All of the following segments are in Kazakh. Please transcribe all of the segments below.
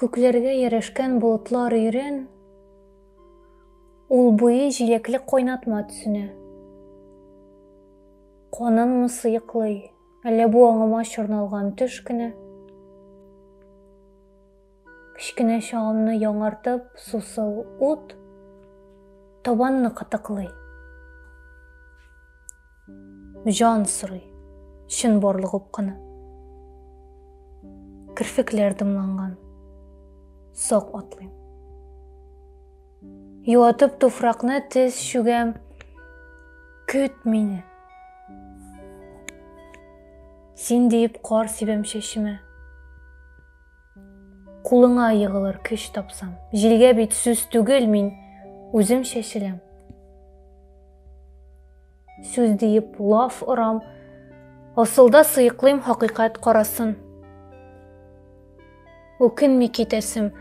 Көклерге ерешкен бұлытлар үйрен, ул буйы жилеклі қойнатма түсіне. Қонын мұсы йықлый, әлі bu аңыма шырналған түш күні. Кішкіне шағымны яңартып, сусыл ут, табанны қатықлый. Жан сұрый, шын борлығып қыны. Кірфіклер дымланған, соқ атлайм. Юатып туфрақны тез шүгем, күт мені. Сен дейіп қар себем шешіме. Құлыңа йығылыр күш тапсам. Желге бет сөз түгел мен өзім шешілем. Сөз дейіп лаф ұрам, асылда сыйықлым хақиқат қарасын. Өкінме кетесім,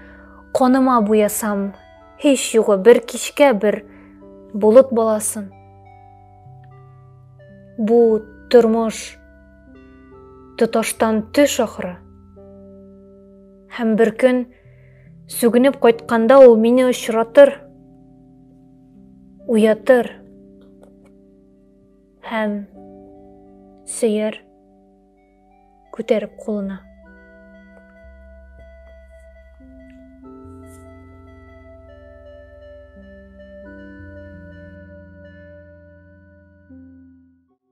қоныма бұясам, хеш юғы бір кешке бір бұлыт боласын. Бұ тұрмыш тұташтан түш ақыры. Һәм бір күн сүгініп қайтқанда ол мені ұшыратыр, уятыр, һәм сүйер көтеріп қолына.